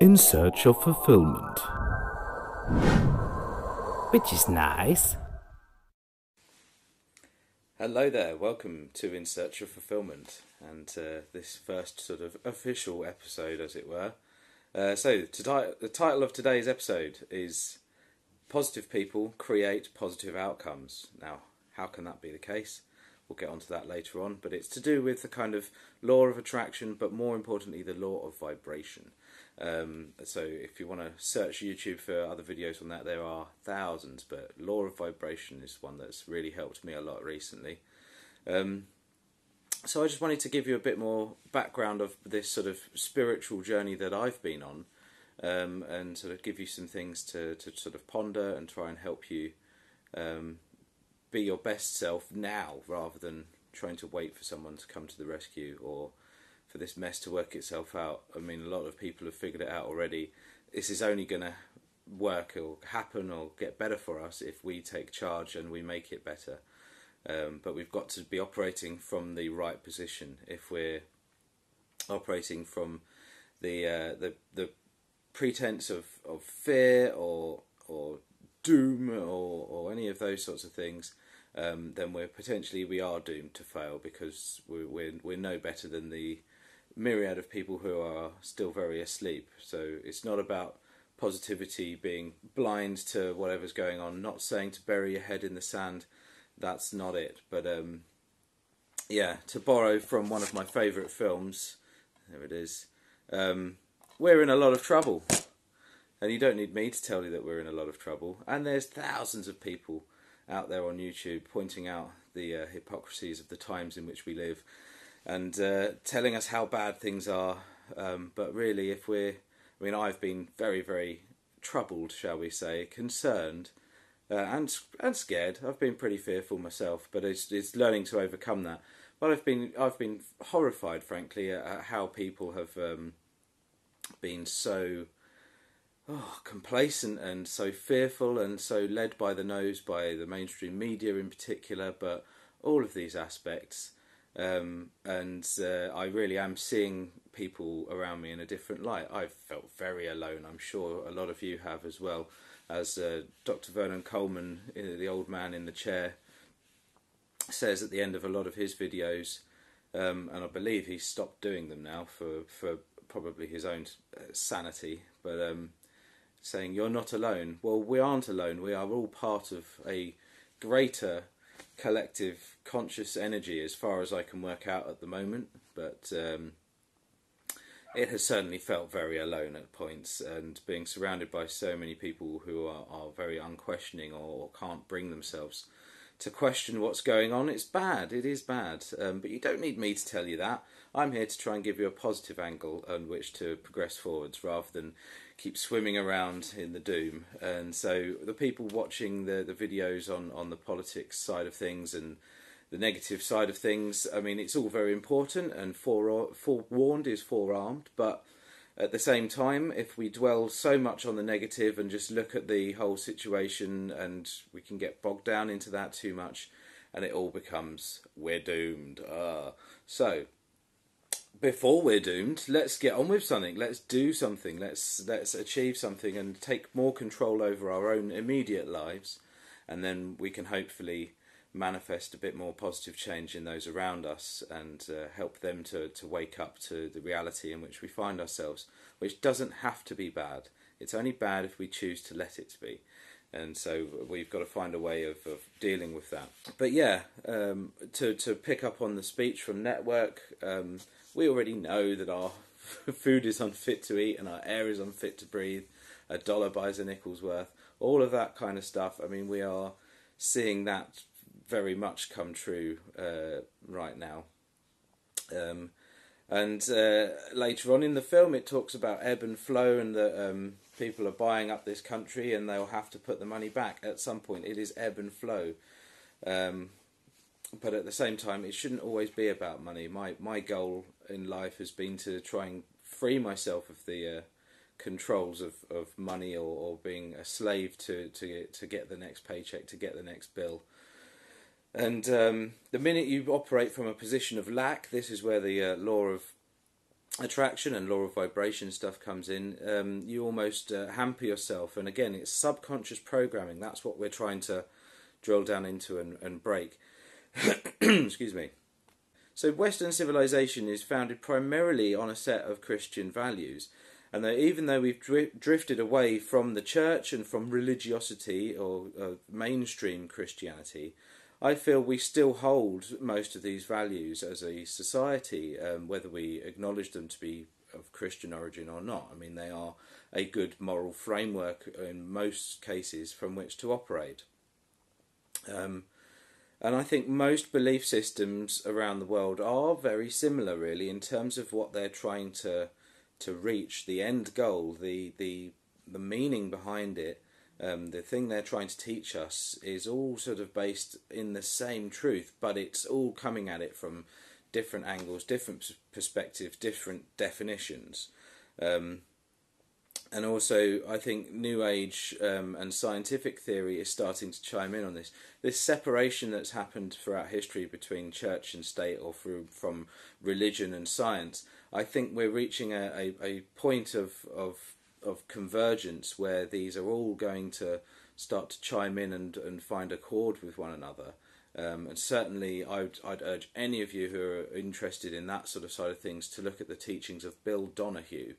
In search of fulfillment. Which is nice. Hello there, welcome to In Search of Fulfillment, and this first sort of official episode, as it were. The title of today's episode is Positive People Create Positive Outcomes. Now, how can that be the case? We'll get onto that later on, but it's to do with the kind of law of attraction, but more importantly, the law of vibration. So if you want to search YouTube for other videos on that, there are thousands, but law of vibration is one that's really helped me a lot recently. So I just wanted to give you a bit more background of this sort of spiritual journey that I've been on, and sort of give you some things to sort of ponder and try and help you be your best self now, rather than trying to wait for someone to come to the rescue or for this mess to work itself out. I mean, a lot of people have figured it out already. This is only going to work or happen or get better for us if we take charge and we make it better. But we've got to be operating from the right position. If we're operating from the pretense of fear or doom or any of those sorts of things, then we are doomed to fail, because we're no better than the myriad of people who are still very asleep. So it's not about positivity being blind to whatever's going on. Not saying to bury your head in the sand, that's not it. But to borrow from one of my favourite films, there it is, we're in a lot of trouble. And you don't need me to tell you that we're in a lot of trouble. And there's thousands of people out there on YouTube pointing out the hypocrisies of the times in which we live, and telling us how bad things are. But really, I've been very, very troubled, shall we say, concerned, and scared. I've been pretty fearful myself, but it's learning to overcome that. But I've been horrified, frankly, at how people have been so complacent and so fearful and so led by the nose by the mainstream media in particular, but all of these aspects. I really am seeing people around me in a different light. I've felt very alone. I'm sure a lot of you have as well. As Dr. Vernon Coleman, the old man in the chair, says at the end of a lot of his videos, and I believe he's stopped doing them now for probably his own sanity, but saying, you're not alone. Well, we aren't alone. We are all part of a greater collective conscious energy, as far as I can work out at the moment, but it has certainly felt very alone at points, and being surrounded by so many people who are very unquestioning or can't bring themselves to question what's going on. It's bad, it is bad, but you don't need me to tell you that. I'm here to try and give you a positive angle on which to progress forwards, rather than keep swimming around in the doom. And so the people watching the videos on the politics side of things and the negative side of things, I mean, it's all very important, and forewarned is forearmed, but at the same time, if we dwell so much on the negative and just look at the whole situation, and we can get bogged down into that too much, and it all becomes, we're doomed. So, before we're doomed, let's get on with something. Let's do something. Let's achieve something and take more control over our own immediate lives, and then we can hopefully manifest a bit more positive change in those around us, and help them to wake up to the reality in which we find ourselves, which doesn't have to be bad. It's only bad if we choose to let it be. And so we've got to find a way of dealing with that. But yeah, to pick up on the speech from Network, we already know that our food is unfit to eat and our air is unfit to breathe. A dollar buys a nickel's worth. All of that kind of stuff. I mean, we are seeing that very much come true right now. And later on in the film, it talks about ebb and flow, and that people are buying up this country and they'll have to put the money back at some point. It is ebb and flow. But at the same time, it shouldn't always be about money. My goal in life has been to try and free myself of the controls of money, or being a slave to get the next paycheck, to get the next bill. And the minute you operate from a position of lack, this is where the law of attraction and law of vibration stuff comes in, you almost hamper yourself. And again, it's subconscious programming. That's what we're trying to drill down into and break. Excuse me. So Western civilization is founded primarily on a set of Christian values. And that even though we've drifted away from the church and from religiosity or mainstream Christianity, I feel we still hold most of these values as a society, whether we acknowledge them to be of Christian origin or not. I mean, they are a good moral framework in most cases from which to operate. And I think most belief systems around the world are very similar, really, in terms of what they're trying to reach, the end goal, the meaning behind it. The thing they're trying to teach us is all sort of based in the same truth, but it's all coming at it from different angles, different perspectives, different definitions. And also, I think New Age and scientific theory is starting to chime in on this. This separation that's happened throughout history between church and state, or from religion and science, I think we're reaching a point of convergence where these are all going to start to chime in and find accord with one another. And certainly I'd urge any of you who are interested in that sort of side of things to look at the teachings of Bill Donahue.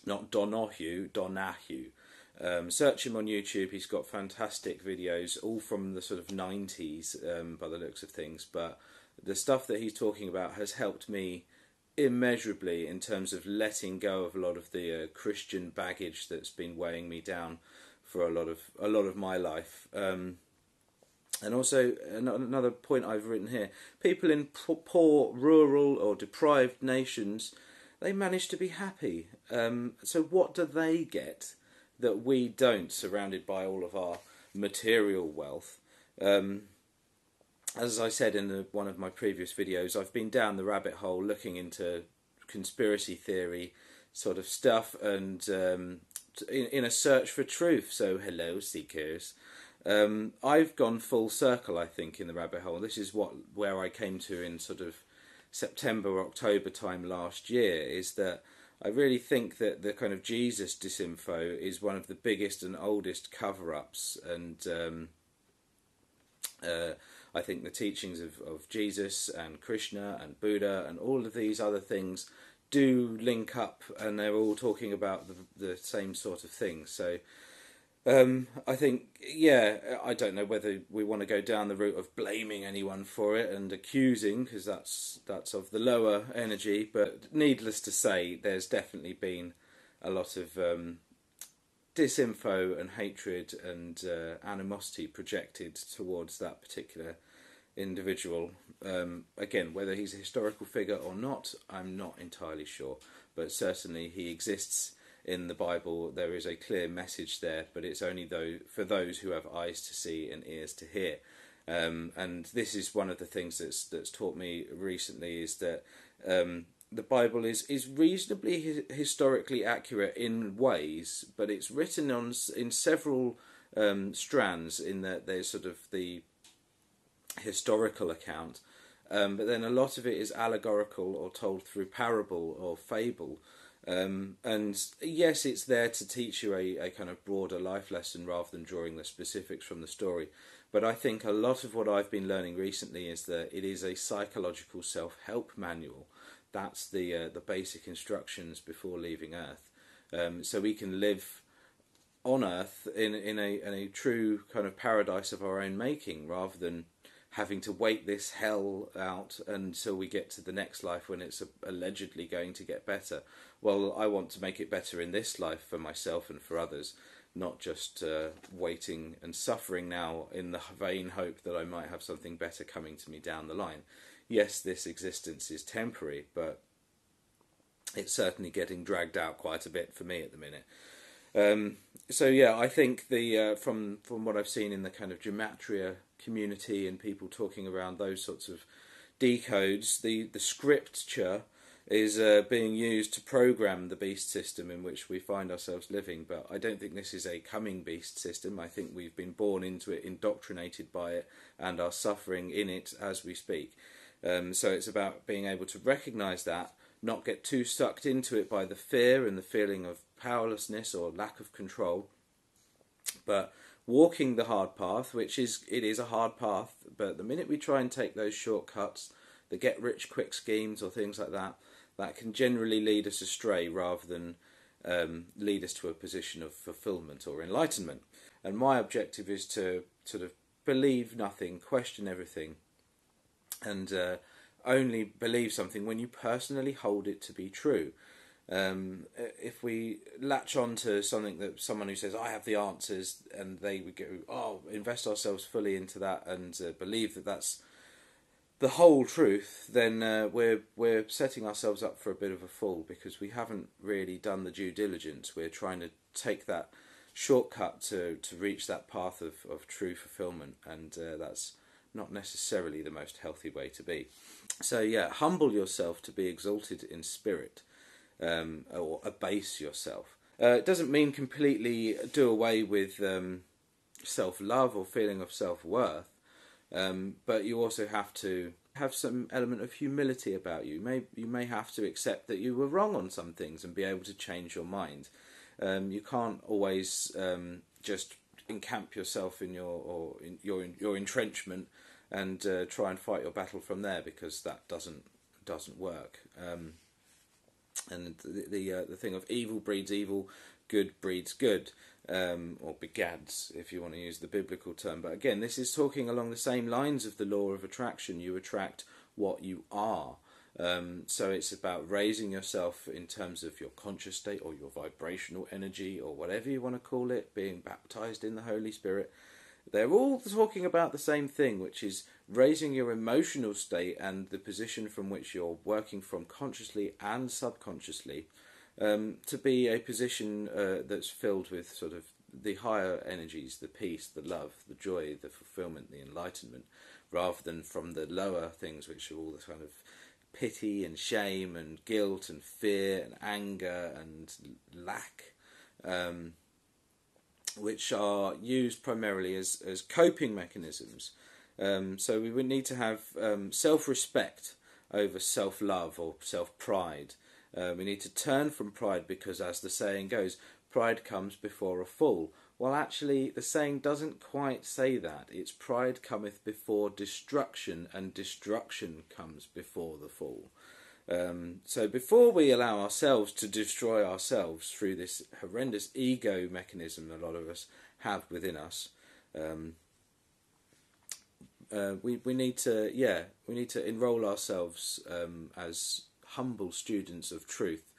Not Donahue, Donahue. Search him on YouTube. He's got fantastic videos, all from the sort of 90s by the looks of things. But the stuff that he's talking about has helped me immeasurably in terms of letting go of a lot of the Christian baggage that's been weighing me down for a lot of my life. And also another point I've written here: people in poor, rural, or deprived nations, they manage to be happy. So what do they get that we don't, surrounded by all of our material wealth? As I said in one of my previous videos, I've been down the rabbit hole looking into conspiracy theory sort of stuff, and in a search for truth. So hello, seekers. I've gone full circle, I think, in the rabbit hole. This is where I came to in sort of September, October time last year, is that I really think that the kind of Jesus disinfo is one of the biggest and oldest cover-ups, and I think the teachings of Jesus and Krishna and Buddha and all of these other things do link up, and they're all talking about the same sort of thing. So I think, yeah, I don't know whether we want to go down the route of blaming anyone for it and accusing, because that's of the lower energy, but needless to say, there's definitely been a lot of disinfo and hatred and animosity projected towards that particular individual. Again, whether he's a historical figure or not, I'm not entirely sure, but certainly he exists in the Bible. There is a clear message there, but it's only for those who have eyes to see and ears to hear. And this is one of the things that's taught me recently, is that the Bible is reasonably historically accurate in ways, but it's written in several strands, in that there's sort of the historical account, but then a lot of it is allegorical or told through parable or fable. And yes, it's there to teach you a kind of broader life lesson rather than drawing the specifics from the story. But I think a lot of what I've been learning recently is that it is a psychological self-help manual. That's the basic instructions before leaving Earth. So we can live on Earth in a true kind of paradise of our own making, rather than having to wait this hell out until we get to the next life when it's allegedly going to get better. Well, I want to make it better in this life for myself and for others, not just waiting and suffering now in the vain hope that I might have something better coming to me down the line. Yes, this existence is temporary, but it's certainly getting dragged out quite a bit for me at the minute. So yeah, I think from what I've seen in the kind of gematria community and people talking around those sorts of decodes, the scripture is being used to program the beast system in which we find ourselves living. But I don't think this is a coming beast system. I think we've been born into it, indoctrinated by it, and are suffering in it as we speak. So it's about being able to recognise that, not get too sucked into it by the fear and the feeling of powerlessness or lack of control, but walking the hard path, which it is a hard path, but the minute we try and take those shortcuts, the get rich quick schemes or things like that, that can generally lead us astray rather than lead us to a position of fulfillment or enlightenment. And my objective is to sort of believe nothing, question everything, and only believe something when you personally hold it to be true. If we latch on to something that someone who says, I have the answers, and they would go, oh, invest ourselves fully into that and believe that that's the whole truth, then we're setting ourselves up for a bit of a fall, because we haven't really done the due diligence. We're trying to take that shortcut to reach that path of true fulfillment, and that's not necessarily the most healthy way to be. So yeah, humble yourself to be exalted in spirit, or abase yourself. It doesn't mean completely do away with self-love or feeling of self-worth, but you also have to have some element of humility about you. You may have to accept that you were wrong on some things and be able to change your mind. You can't always just encamp yourself in your entrenchment and try and fight your battle from there, because that doesn't work. And the thing of evil breeds evil, good breeds good, or begads, if you want to use the biblical term. But again, this is talking along the same lines of the law of attraction. You attract what you are. So it's about raising yourself in terms of your conscious state or your vibrational energy or whatever you want to call it, being baptized in the Holy Spirit. They're all talking about the same thing, which is raising your emotional state and the position from which you're working from consciously and subconsciously, to be a position that's filled with sort of the higher energies, the peace, the love, the joy, the fulfillment, the enlightenment, rather than from the lower things, which are all the kind of pity and shame and guilt and fear and anger and lack, which are used primarily as coping mechanisms. So we would need to have self-respect over self-love or self-pride. We need to turn from pride, because, as the saying goes, pride comes before a fall. Well, actually, the saying doesn't quite say that. It's pride cometh before destruction, and destruction comes before the fall. So before we allow ourselves to destroy ourselves through this horrendous ego mechanism a lot of us have within us, we need to enroll ourselves as humble students of truth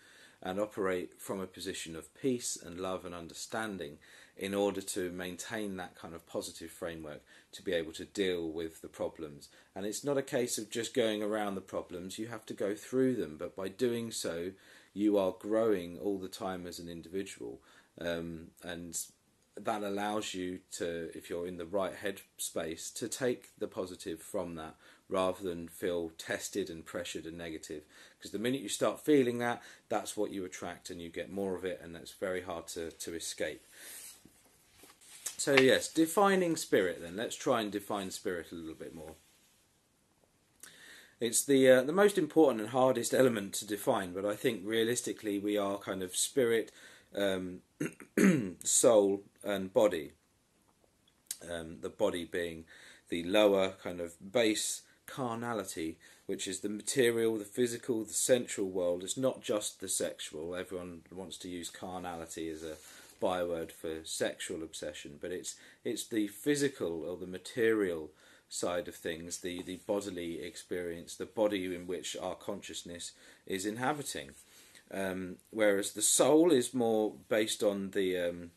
and operate from a position of peace and love and understanding, in order to maintain that kind of positive framework to be able to deal with the problems. And it's not a case of just going around the problems, you have to go through them, but by doing so you are growing all the time as an individual, and that allows you to, if you're in the right headspace, to take the positive from that rather than feel tested and pressured and negative. Because the minute you start feeling that, that's what you attract, and you get more of it, and that's very hard to escape. So yes, defining spirit then. Let's try and define spirit a little bit more. It's the most important and hardest element to define, but I think realistically we are kind of spirit, soul and body. The body being the lower kind of base carnality, which is the material, the physical, the sensual world. It's not just the sexual. Everyone wants to use carnality as a byword for sexual obsession, but it's the physical or the material side of things, the bodily experience, the body in which our consciousness is inhabiting. Whereas the soul is more based on the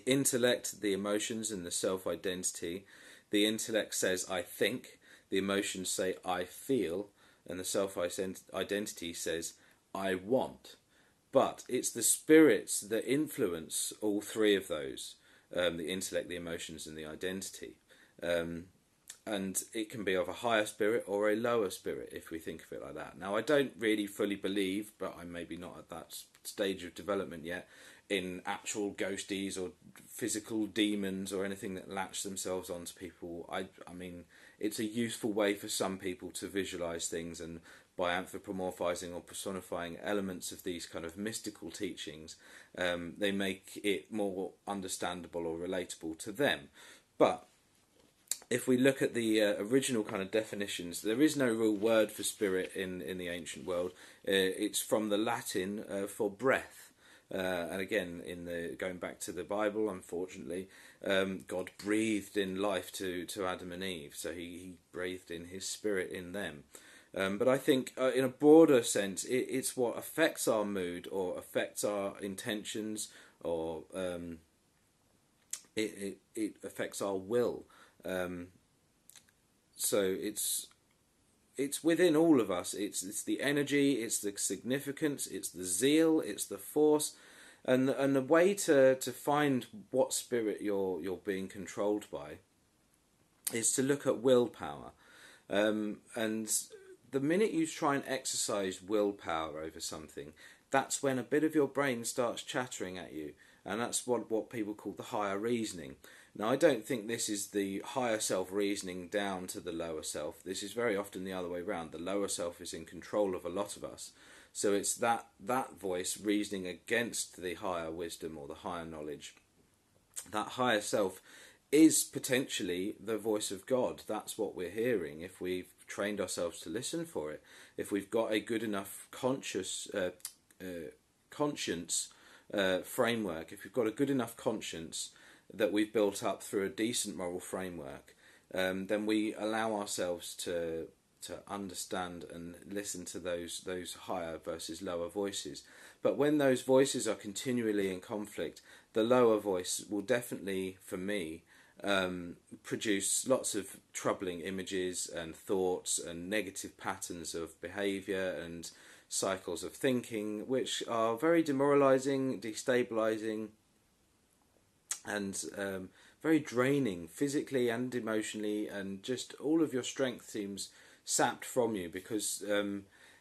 intellect, the emotions, and the self-identity. The intellect says I think, the emotions say I feel, and the self-identity says I want. But it's the spirits that influence all three of those, the intellect, the emotions, and the identity. And it can be of a higher spirit or a lower spirit, if we think of it like that. Now, I don't really fully believe, but I'm maybe not at that stage of development yet, in actual ghosties or physical demons or anything that latch themselves onto people. I mean, it's a useful way for some people to visualise things, and by anthropomorphizing or personifying elements of these kind of mystical teachings, they make it more understandable or relatable to them. But if we look at the original kind of definitions, there is no real word for spirit in the ancient world. It's from the Latin for breath. And again, going back to the Bible, unfortunately, God breathed in life to Adam and Eve, so he breathed in his spirit in them. But I think in a broader sense, it's what affects our mood or affects our intentions, or it affects our will. So it's within all of us. It's the energy, it's the significance, it's the zeal, it's the force, and the way to find what spirit you're being controlled by is to look at willpower. And the minute you try and exercise willpower over something, that's when a bit of your brain starts chattering at you, and that's what people call the higher reasoning. Now, I don't think this is the higher self reasoning down to the lower self. This is very often the other way around. The lower self is in control of a lot of us. So it's that voice reasoning against the higher wisdom or the higher knowledge. That higher self is potentially the voice of God. That's what we're hearing if we've trained ourselves to listen for it. If we've got a good enough conscience framework, if we've got a good enough conscience that we've built up through a decent moral framework, then we allow ourselves to understand and listen to those higher versus lower voices. But when those voices are continually in conflict, the lower voice will definitely, for me, produce lots of troubling images and thoughts and negative patterns of behaviour and cycles of thinking, which are very demoralising, destabilising, and very draining physically and emotionally, and just all of your strength seems sapped from you, because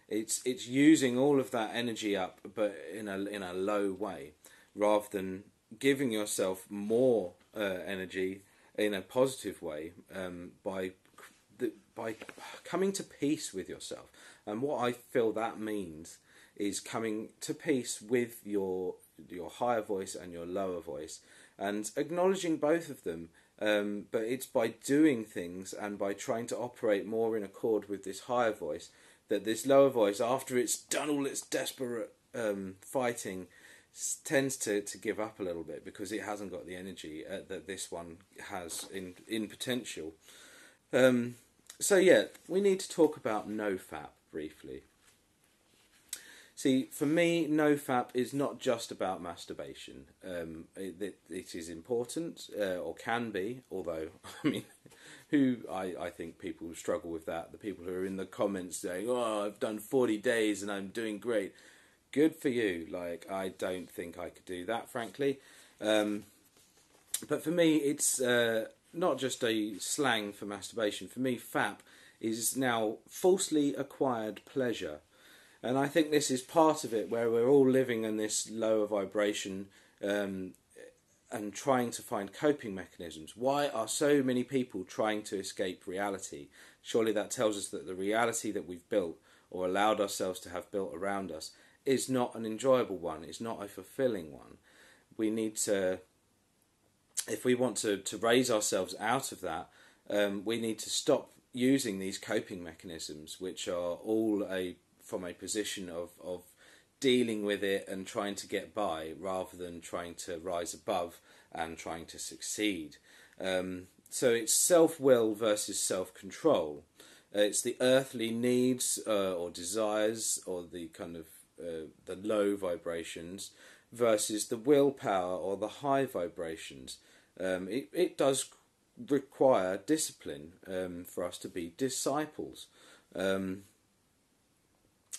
it's using all of that energy up, but in a low way, rather than giving yourself more energy in a positive way, by coming to peace with yourself. And what I feel that means is coming to peace with your higher voice and your lower voice, and acknowledging both of them. But it's by doing things and by trying to operate more in accord with this higher voice that this lower voice, after it's done all its desperate fighting, tends to give up a little bit, because it hasn't got the energy that this one has in potential. So yeah, we need to talk about nofap briefly. See, for me, nofap is not just about masturbation. It is important, or can be, although, I mean, I think people struggle with that. The people who are in the comments saying, "Oh, I've done 40 days and I'm doing great." Good for you. Like, I don't think I could do that, frankly. But for me, it's not just a slang for masturbation. For me, fap is now falsely acquired pleasure. And I think this is part of it, where we're all living in this lower vibration and trying to find coping mechanisms. Why are so many people trying to escape reality? Surely that tells us that the reality that we've built, or allowed ourselves to have built around us, is not an enjoyable one. It's not a fulfilling one. We need to, if we want to raise ourselves out of that, we need to stop using these coping mechanisms, which are all from a position of dealing with it and trying to get by, rather than trying to rise above and trying to succeed. So it's self-will versus self-control. It's the earthly needs or desires, or the kind of the low vibrations, versus the willpower or the high vibrations. It does require discipline for us to be disciples.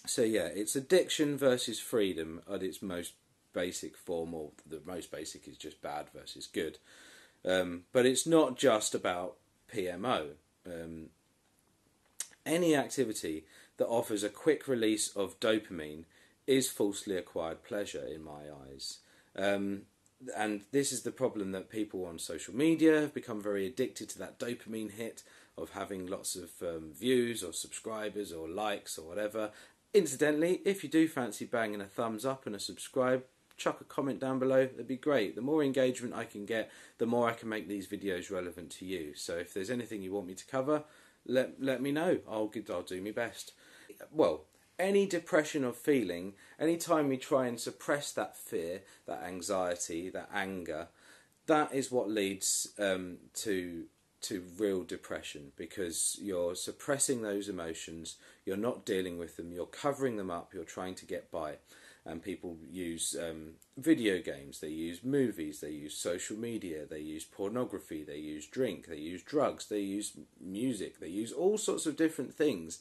So yeah, it's addiction versus freedom at its most basic form, or the most basic is just bad versus good. But it's not just about PMO. Any activity that offers a quick release of dopamine is falsely acquired pleasure in my eyes. And this is the problem, that people on social media have become very addicted to that dopamine hit of having lots of views or subscribers or likes or whatever. Incidentally, if you do fancy banging a thumbs up and a subscribe, chuck a comment down below, that'd be great. The more engagement I can get, the more I can make these videos relevant to you. So if there's anything you want me to cover, let me know. I'll do my best. Well, any depression or feeling, any time we try and suppress that fear, that anxiety, that anger, that is what leads to real depression, because you're suppressing those emotions, you're not dealing with them, you're covering them up, you're trying to get by. And people use video games, they use movies, they use social media, they use pornography, they use drink, they use drugs, they use music, they use all sorts of different things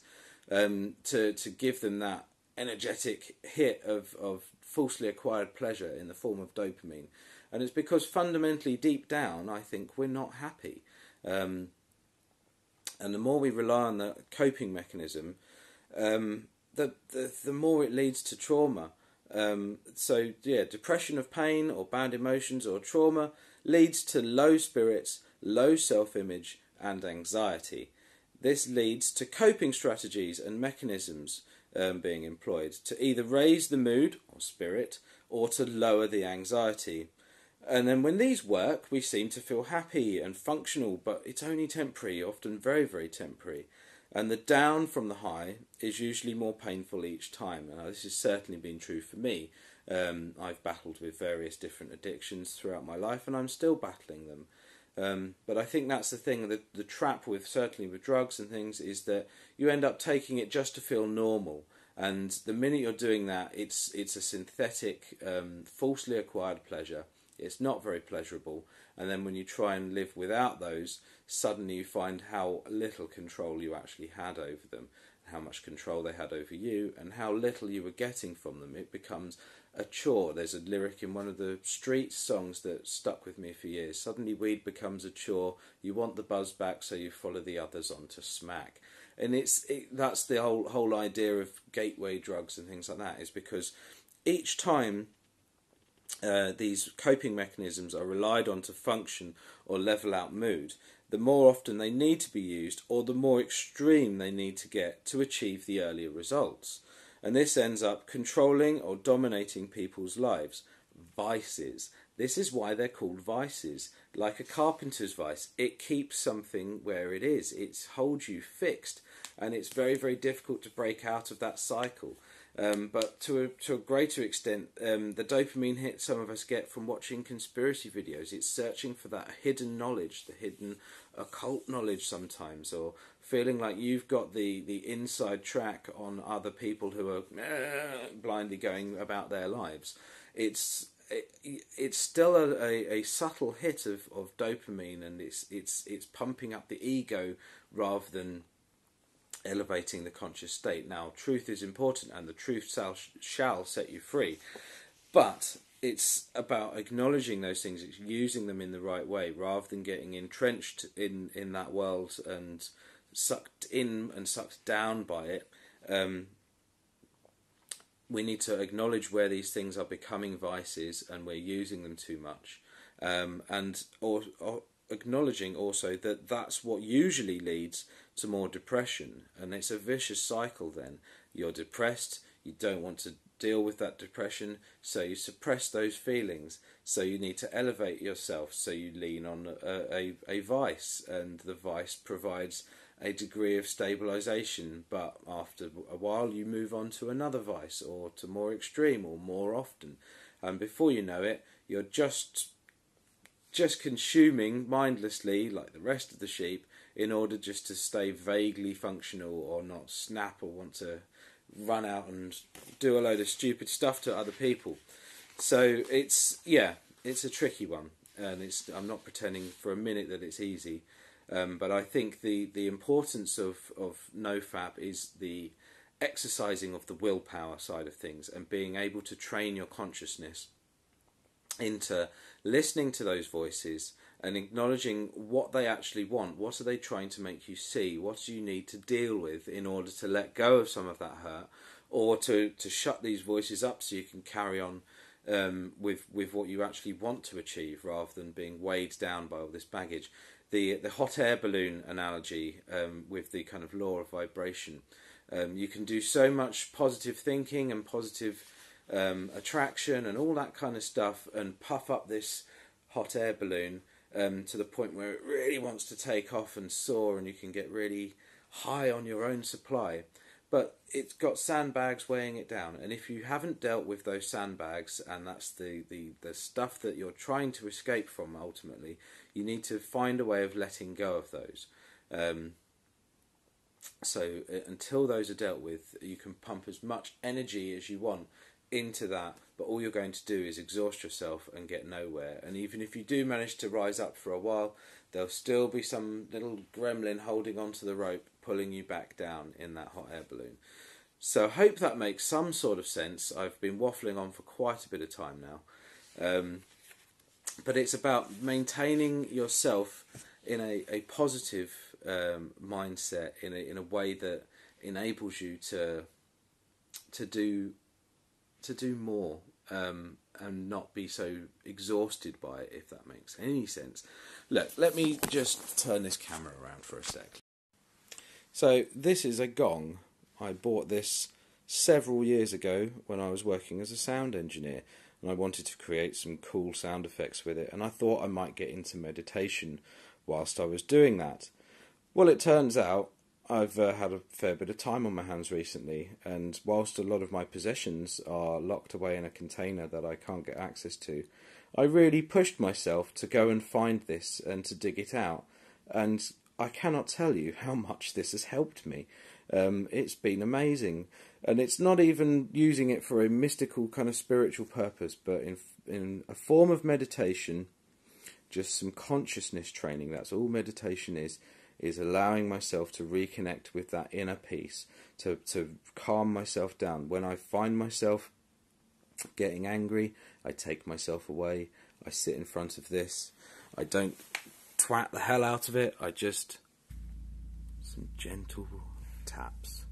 to give them that energetic hit of falsely acquired pleasure in the form of dopamine. And it's because fundamentally deep down, I think we're not happy. And the more we rely on the coping mechanism, the more it leads to trauma. So yeah, depression of pain or bad emotions or trauma leads to low spirits, low self-image and anxiety. This leads to coping strategies and mechanisms being employed to either raise the mood or spirit or to lower the anxiety. And then when these work, we seem to feel happy and functional, but it's only temporary, often very, very temporary. And the down from the high is usually more painful each time. Now, this has certainly been true for me. I've battled with various different addictions throughout my life, and I'm still battling them. But I think that's the thing, the trap with, certainly with drugs and things, is that you end up taking it just to feel normal. And the minute you're doing that, it's a synthetic, falsely acquired pleasure. It's not very pleasurable, and then when you try and live without those, suddenly you find how little control you actually had over them, how much control they had over you, and how little you were getting from them. It becomes a chore. There's a lyric in one of the street songs that stuck with me for years. Suddenly weed becomes a chore. You want the buzz back, so you follow the others on to smack. And that's the whole idea of gateway drugs and things like that, is because each time these coping mechanisms are relied on to function or level out mood, the more often they need to be used, or the more extreme they need to get to achieve the earlier results. And this ends up controlling or dominating people's lives. Vices. This is why they're called vices. Like a carpenter's vice, it keeps something where it is. It holds you fixed, and it's very, very difficult to break out of that cycle. But to a greater extent, the dopamine hit some of us get from watching conspiracy videos. It's searching for that hidden knowledge, the hidden occult knowledge sometimes, or feeling like you've got the inside track on other people who are blindly going about their lives. It's still a subtle hit of dopamine, and it's pumping up the ego rather than elevating the conscious state. Now, truth is important, and the truth shall set you free, but it's about acknowledging those things. It's using them in the right way rather than getting entrenched in that world and sucked in and sucked down by it. We need to acknowledge where these things are becoming vices and we're using them too much, and acknowledging also that that's what usually leads to more depression, and it's a vicious cycle. Then you're depressed, you don't want to deal with that depression, so you suppress those feelings, so you need to elevate yourself, so you lean on a vice, and the vice provides a degree of stabilization, but after a while you move on to another vice, or to more extreme, or more often, and before you know it, you're just consuming mindlessly like the rest of the sheep in order just to stay vaguely functional, or not snap, or want to run out and do a load of stupid stuff to other people. So it's a tricky one, and I'm not pretending for a minute that it's easy. But I think the importance of NoFap is the exercising of the willpower side of things, and being able to train your consciousness into listening to those voices and acknowledging what they actually want. What are they trying to make you see? What do you need to deal with in order to let go of some of that hurt, or to shut these voices up so you can carry on with what you actually want to achieve, rather than being weighed down by all this baggage. the hot air balloon analogy with the kind of law of vibration. You can do so much positive thinking and positive attraction and all that kind of stuff, and puff up this hot air balloon to the point where it really wants to take off and soar, and you can get really high on your own supply. But it's got sandbags weighing it down, and if you haven't dealt with those sandbags, and that's the stuff that you're trying to escape from ultimately, you need to find a way of letting go of those. So until those are dealt with, you can pump as much energy as you want into that, but all you're going to do is exhaust yourself and get nowhere. And even if you do manage to rise up for a while, there'll still be some little gremlin holding onto the rope, pulling you back down in that hot air balloon. So I hope that makes some sort of sense. I've been waffling on for quite a bit of time now. But it's about maintaining yourself in a positive mindset, in a way that enables you to do more, and not be so exhausted by it, if that makes any sense. Look, let me just turn this camera around for a sec. So this is a gong. I bought this several years ago when I was working as a sound engineer, and I wanted to create some cool sound effects with it, and I thought I might get into meditation whilst I was doing that. Well, it turns out I've had a fair bit of time on my hands recently, and whilst a lot of my possessions are locked away in a container that I can't get access to, I really pushed myself to go and find this and to dig it out, and I cannot tell you how much this has helped me. It's been amazing, and it's not even using it for a mystical kind of spiritual purpose, but in a form of meditation, just some consciousness training. That's all meditation is allowing myself to reconnect with that inner peace, to calm myself down. When I find myself getting angry, I take myself away, I sit in front of this, I don't twat the hell out of it, I just, some gentle taps.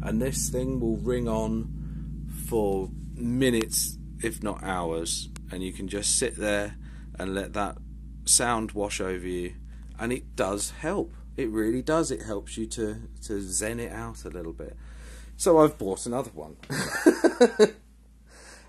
And this thing will ring on for minutes, if not hours, and you can just sit there and let that sound wash over you, and it does help. It really does. It helps you to zen it out a little bit. So I've bought another one.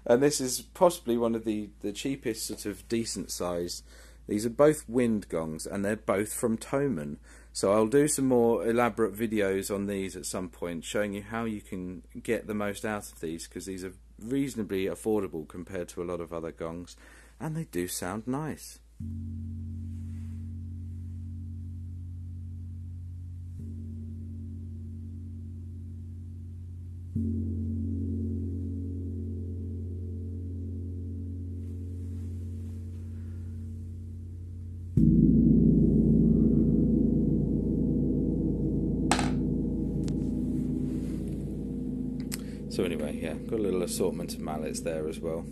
And this is possibly one of the cheapest, sort of decent size. These are both wind gongs, and they're both from Thomann. So I'll do some more elaborate videos on these at some point, showing you how you can get the most out of these, because these are reasonably affordable compared to a lot of other gongs, and they do sound nice. So anyway, yeah, got a little assortment of mallets there as well.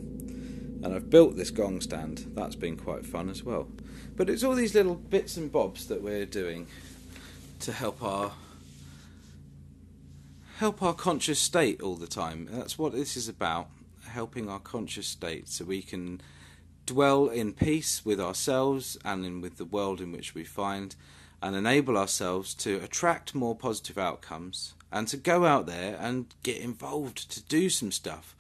And I've built this gong stand. That's been quite fun as well. But it's all these little bits and bobs that we're doing to help our conscious state all the time. That's what this is about, helping our conscious state so we can dwell in peace with ourselves and with the world in which we find, and enable ourselves to attract more positive outcomes and to go out there and get involved, to do some stuff,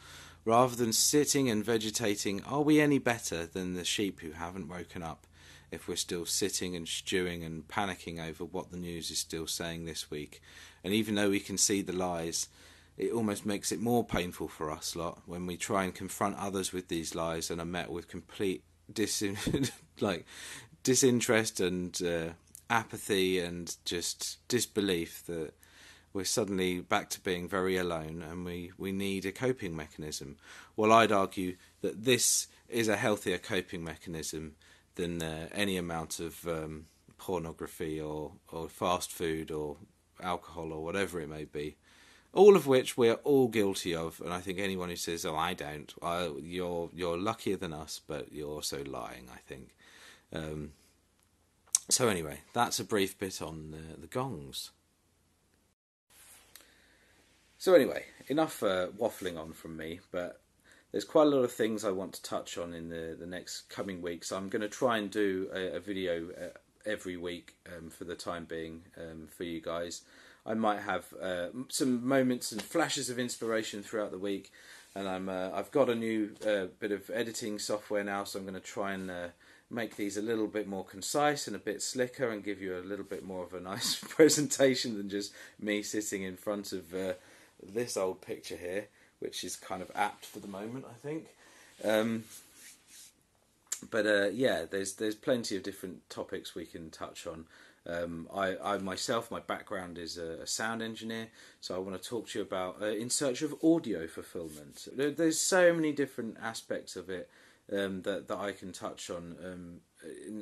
rather than sitting and vegetating. Are we any better than the sheep who haven't woken up if we're still sitting and stewing and panicking over what the news is still saying this week? And even though we can see the lies, it almost makes it more painful for us lot when we try and confront others with these lies and are met with complete disinterest and apathy and just disbelief that we're suddenly back to being very alone, and we need a coping mechanism. Well, I'd argue that this is a healthier coping mechanism than any amount of pornography or fast food or alcohol or whatever it may be. All of which we're all guilty of, and I think anyone who says, "Oh, I don't," you're luckier than us, but you're also lying, I think. So anyway, that's a brief bit on the gongs. So anyway, enough waffling on from me, but there's quite a lot of things I want to touch on in the next coming weeks. I'm going to try and do a video every week for the time being for you guys. I might have some moments and flashes of inspiration throughout the week, and I've got a new bit of editing software now, so I'm going to try and make these a little bit more concise and a bit slicker, and give you a little bit more of a nice presentation than just me sitting in front of this old picture here, which is kind of apt for the moment, I think. Yeah, there's plenty of different topics we can touch on. I myself, my background is a sound engineer, so I want to talk to you about In Search of Audio Fulfillment. There's so many different aspects of it that I can touch on. And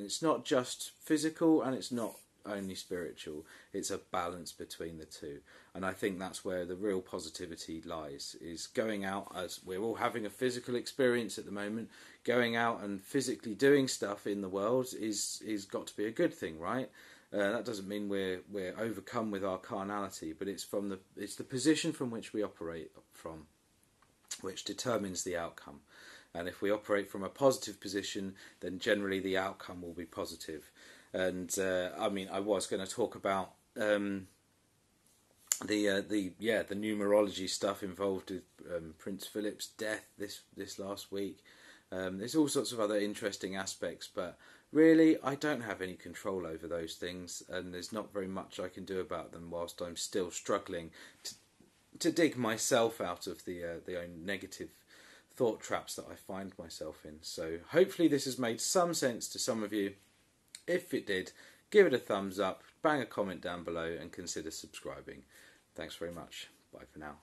it's not just physical, and it's not only spiritual. It's a balance between the two, and I think that's where the real positivity lies, is going out, as we're all having a physical experience at the moment, going out and physically doing stuff in the world is got to be a good thing, right? That doesn't mean we're overcome with our carnality, but it's the position from which we operate from which determines the outcome. And if we operate from a positive position, then generally the outcome will be positive. And I was going to talk about the numerology stuff involved with Prince Philip's death this last week. There's all sorts of other interesting aspects, but really I don't have any control over those things, and there's not very much I can do about them whilst I'm still struggling to dig myself out of the own negative thought traps that I find myself in. So hopefully this has made some sense to some of you. If it did, give it a thumbs up, bang a comment down below, and consider subscribing. Thanks very much. Bye for now.